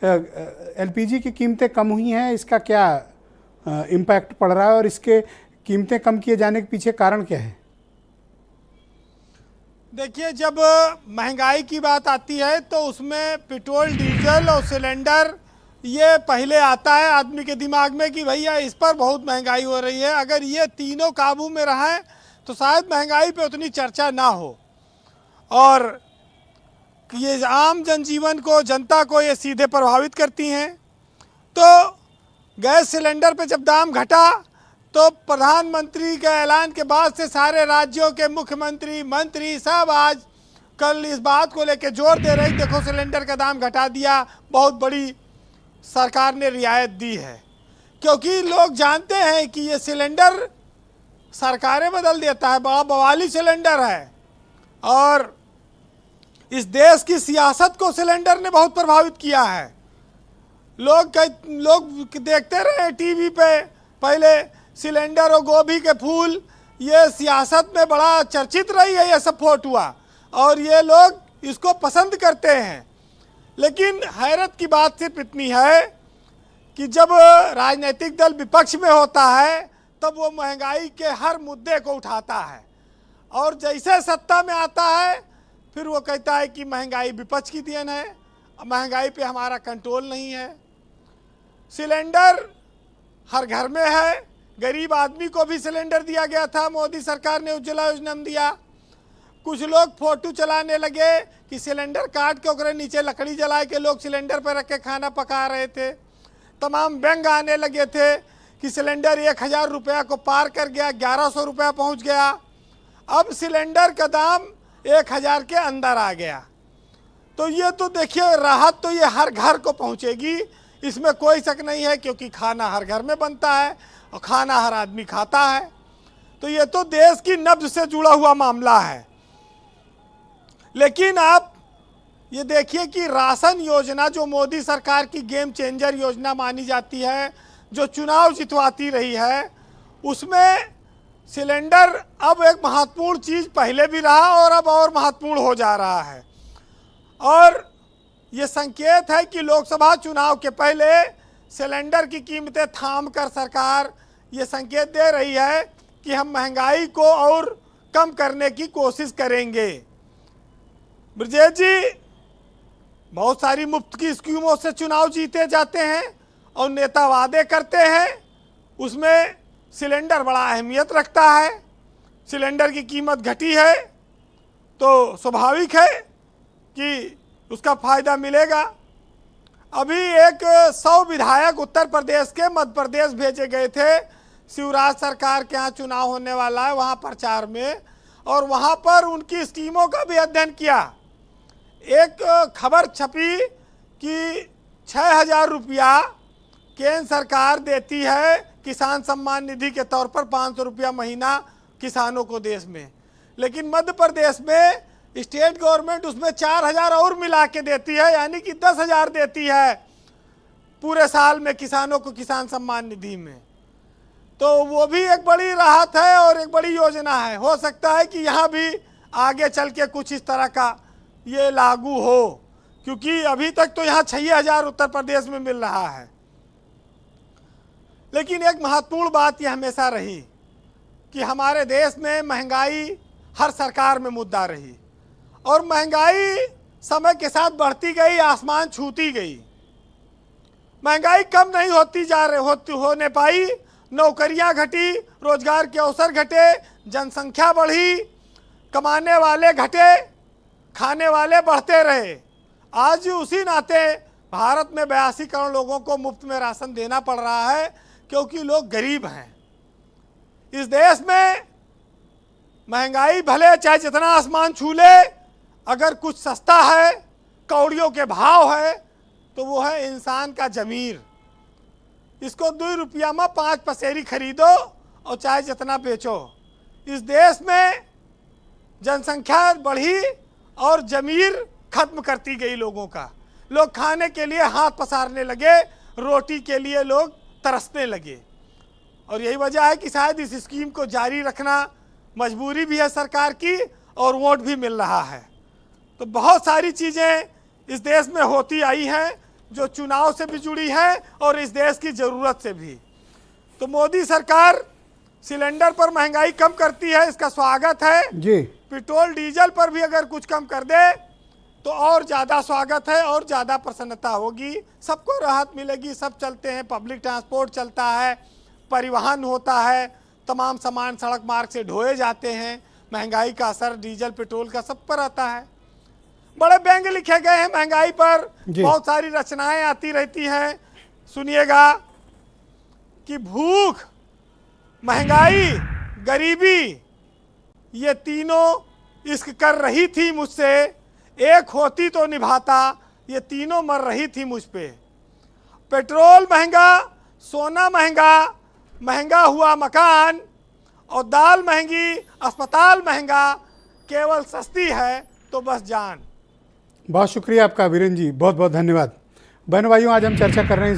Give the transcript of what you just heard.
LPG की कीमतें कम हुई हैं, इसका क्या इम्पैक्ट पड़ रहा है और इसके कीमतें कम किए जाने के पीछे कारण क्या है? देखिए, जब महंगाई की बात आती है तो उसमें पेट्रोल, डीजल और सिलेंडर ये पहले आता है आदमी के दिमाग में कि भैया इस पर बहुत महंगाई हो रही है। अगर ये तीनों काबू में रहें तो शायद महंगाई पे उतनी चर्चा ना हो, और ये आम जनजीवन को, जनता को ये सीधे प्रभावित करती हैं। तो गैस सिलेंडर पे जब दाम घटा तो प्रधानमंत्री के ऐलान के बाद से सारे राज्यों के मुख्यमंत्री, मंत्री सब आज कल इस बात को लेकर जोर दे रहे, देखो सिलेंडर का दाम घटा दिया, बहुत बड़ी सरकार ने रियायत दी है। क्योंकि लोग जानते हैं कि ये सिलेंडर सरकारें बदल देता है, बड़ा बवाली सिलेंडर है, और इस देश की सियासत को सिलेंडर ने बहुत प्रभावित किया है। लोग देखते रहे टीवी पे, पहले सिलेंडर और गोभी के फूल ये सियासत में बड़ा चर्चित रही है, ये सब फोटुआ, और ये लोग इसको पसंद करते हैं। लेकिन हैरत की बात सिर्फ इतनी है कि जब राजनीतिक दल विपक्ष में होता है तब वो महंगाई के हर मुद्दे को उठाता है, और जैसे सत्ता में आता है फिर वो कहता है कि महंगाई विपक्ष की देन है, महंगाई पे हमारा कंट्रोल नहीं है। सिलेंडर हर घर में है, गरीब आदमी को भी सिलेंडर दिया गया था, मोदी सरकार ने उज्ज्वला योजना में दिया। कुछ लोग फोटो चलाने लगे कि सिलेंडर काट के ओकरे नीचे लकड़ी जला के लोग सिलेंडर पर रख के खाना पका रहे थे। तमाम व्यंग आने लगे थे कि सिलेंडर 1000 रुपया को पार कर गया, 1100 रुपया पहुँच गया। अब सिलेंडर का दाम 1000 के अंदर आ गया। तो ये तो देखिए, राहत तो ये हर घर को पहुँचेगी, इसमें कोई शक नहीं है, क्योंकि खाना हर घर में बनता है और खाना हर आदमी खाता है। तो ये तो देश की नब्ज से जुड़ा हुआ मामला है। लेकिन आप ये देखिए कि राशन योजना, जो मोदी सरकार की गेम चेंजर योजना मानी जाती है, जो चुनाव जितवाती रही है, उसमें सिलेंडर अब एक महत्वपूर्ण चीज़ पहले भी रहा और अब और महत्वपूर्ण हो जा रहा है। और ये संकेत है कि लोकसभा चुनाव के पहले सिलेंडर की कीमतें थाम कर सरकार ये संकेत दे रही है कि हम महंगाई को और कम करने की कोशिश करेंगे। ब्रजेश जी, बहुत सारी मुफ्त की स्कीमों से चुनाव जीते जाते हैं और नेता वादे करते हैं, उसमें सिलेंडर बड़ा अहमियत रखता है। सिलेंडर की कीमत घटी है तो स्वाभाविक है कि उसका फायदा मिलेगा। अभी 100 विधायक उत्तर प्रदेश के मध्य प्रदेश भेजे गए थे, शिवराज सरकार के यहाँ चुनाव होने वाला है, वहाँ प्रचार में, और वहाँ पर उनकी स्कीमों का भी अध्ययन किया। एक खबर छपी कि 6000 रुपया केंद्र सरकार देती है किसान सम्मान निधि के तौर पर, 500 रुपया महीना किसानों को देश में, लेकिन मध्य प्रदेश में स्टेट गवर्नमेंट उसमें 4000 और मिला के देती है, यानी कि 10,000 देती है पूरे साल में किसानों को किसान सम्मान निधि में। तो वो भी एक बड़ी राहत है और एक बड़ी योजना है। हो सकता है कि यहाँ भी आगे चल के कुछ इस तरह का ये लागू हो, क्योंकि अभी तक तो यहाँ 6000 उत्तर प्रदेश में मिल रहा है। लेकिन एक महत्वपूर्ण बात यह हमेशा रही कि हमारे देश में महंगाई हर सरकार में मुद्दा रही, और महंगाई समय के साथ बढ़ती गई, आसमान छूती गई। महंगाई कम नहीं होने पाई, नौकरियां घटी, रोजगार के अवसर घटे, जनसंख्या बढ़ी, कमाने वाले घटे, खाने वाले बढ़ते रहे। आज उसी नाते भारत में 82 करोड़ लोगों को मुफ्त में राशन देना पड़ रहा है, क्योंकि लोग गरीब हैं। इस देश में महंगाई भले चाहे जितना आसमान छू ले, अगर कुछ सस्ता है, कौड़ियों के भाव है, तो वो है इंसान का जमीर। इसको 2 रुपया में 5 पसेरी खरीदो और चाहे जितना बेचो। इस देश में जनसंख्या बढ़ी और जमीर खत्म करती गई लोगों का। लोग खाने के लिए हाथ पसारने लगे, रोटी के लिए लोग तरसने लगे, और यही वजह है कि शायद इस स्कीम को जारी रखना मजबूरी भी है सरकार की, और वोट भी मिल रहा है। तो बहुत सारी चीज़ें इस देश में होती आई हैं, जो चुनाव से भी जुड़ी है और इस देश की ज़रूरत से भी। तो मोदी सरकार सिलेंडर पर महंगाई कम करती है, इसका स्वागत है जी। पेट्रोल डीजल पर भी अगर कुछ कम कर दे तो और ज़्यादा स्वागत है और ज़्यादा प्रसन्नता होगी, सबको राहत मिलेगी। सब चलते हैं, पब्लिक ट्रांसपोर्ट चलता है, परिवहन होता है, तमाम सामान सड़क मार्ग से ढोए जाते हैं। महंगाई का असर डीजल पेट्रोल का सब पर आता है। बड़े व्यंग लिखे गए हैं महंगाई पर, बहुत सारी रचनाएं आती रहती हैं। सुनिएगा कि भूख, महंगाई, गरीबी, ये तीनों इश्क कर रही थी मुझसे, एक होती तो निभाता, ये तीनों मर रही थी मुझ पे। पेट्रोल महंगा, सोना महंगा, महंगा हुआ मकान, और दाल महंगी, अस्पताल महंगा, केवल सस्ती है तो बस जान। बहुत शुक्रिया आपका वीरेंद्र जी, बहुत बहुत धन्यवाद। बहनों भाइयों, आज हम चर्चा कर रहे हैं